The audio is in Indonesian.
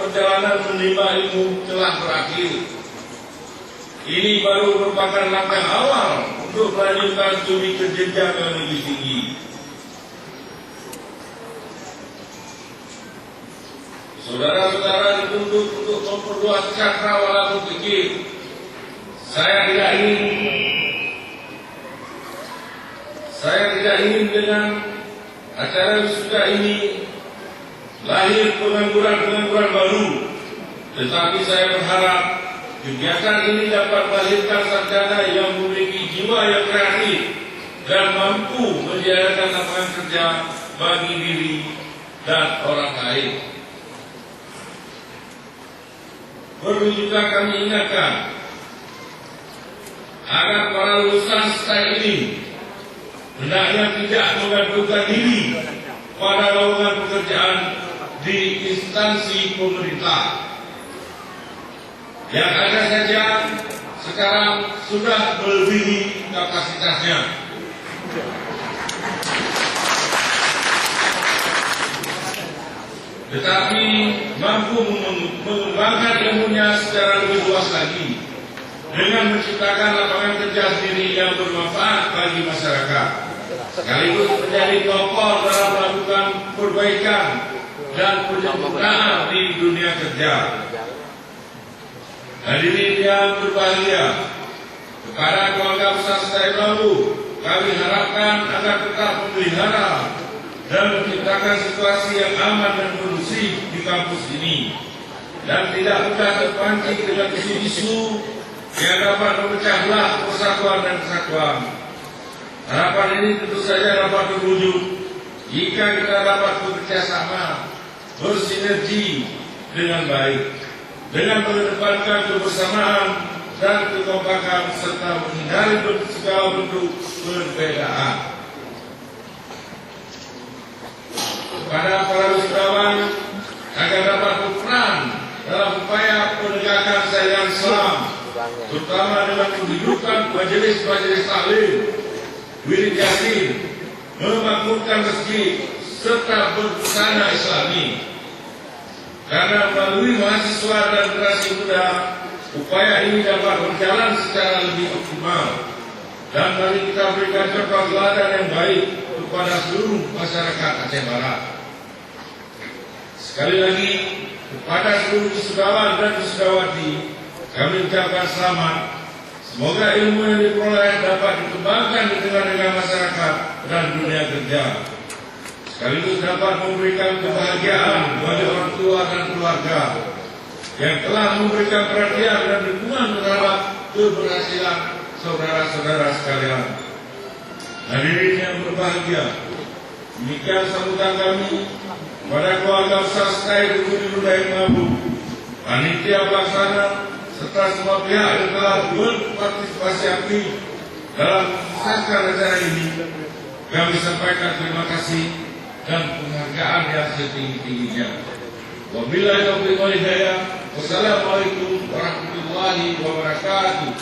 perjalanan menimba ilmu telah berakhir. Ini baru merupakan langkah awal untuk melanjutkan studi ke jenjang yang lebih tinggi. Saudara-saudara dituntut untuk memperluas cakrawala berpikir. Saya tidak ingin dengan acara wisuda ini lahir pengangguran-pengangguran baru, tetapi saya berharap kegiatan ini dapat melahirkan sarjana yang memiliki jiwa yang kreatif dan mampu menjadikan lapangan kerja bagi diri dan orang lain. Perlu juga kami ingatkan agar para lulusan STAI ini hendaknya tidak menggantungkan diri pada lowongan pekerjaan di instansi pemerintah. Yang ada saja sekarang sudah melebihi kapasitasnya. Tetapi mampu mengembangkan ilmunya secara lebih luas lagi dengan menciptakan lapangan kerja sendiri yang bermanfaat bagi masyarakat, sekaligus menjadi pelopor dalam melakukan perbaikan dan penyempurnaan di dunia kerja. Hadirin yang berbahagia, kepada keluarga besar STAI Bambu, kami harapkan agar tetap memelihara dan menciptakan situasi yang aman dan kondusif di kampus ini, dan tidak mudah terpancing dengan isu-isu yang dapat memecah belah persatuan dan kesatuan. Harapan ini tentu saja dapat terwujud jika kita dapat bekerja sama, bersinergi dengan baik, dengan mengedepankan kebersamaan dan kekompakan serta menghindari segala bentuk perbedaan. Kepada para wisudawan agar dapat berperan dalam upaya penegakan syariat Islam, terutama dengan menghidupkan majelis-majelis taklim, wirid yasin, memakmurkan masjid serta berbusana Islami. Karena melalui mahasiswa dan generasi muda, upaya ini dapat berjalan secara lebih optimal, dan mari kita berikan contoh teladan yang baik kepada seluruh masyarakat Aceh Barat. Sekali lagi, kepada seluruh wisudawan dan wisudawati, kami ucapkan selamat. Semoga ilmu yang diperoleh dapat dikembangkan di tengah-tengah masyarakat dan dunia kerja, sekaligus dapat memberikan kebahagiaan bagi orang tua dan keluarga yang telah memberikan perhatian dan dukungan terhadap keberhasilan saudara-saudara sekalian. Hadirin yang berbahagia, demikian sambutan kami pada keluarga besar STAI Budi Ludain Bambu, panitia pelaksana, serta semua pihak yang telah berpartisipasi aktif dalam mensukseskan acara ini. Kami sampaikan terima kasih dan penghargaan yang setinggi-tingginya. Wabillahi taufiq wal hidayah. Wassalamualaikum warahmatullahi wabarakatuh.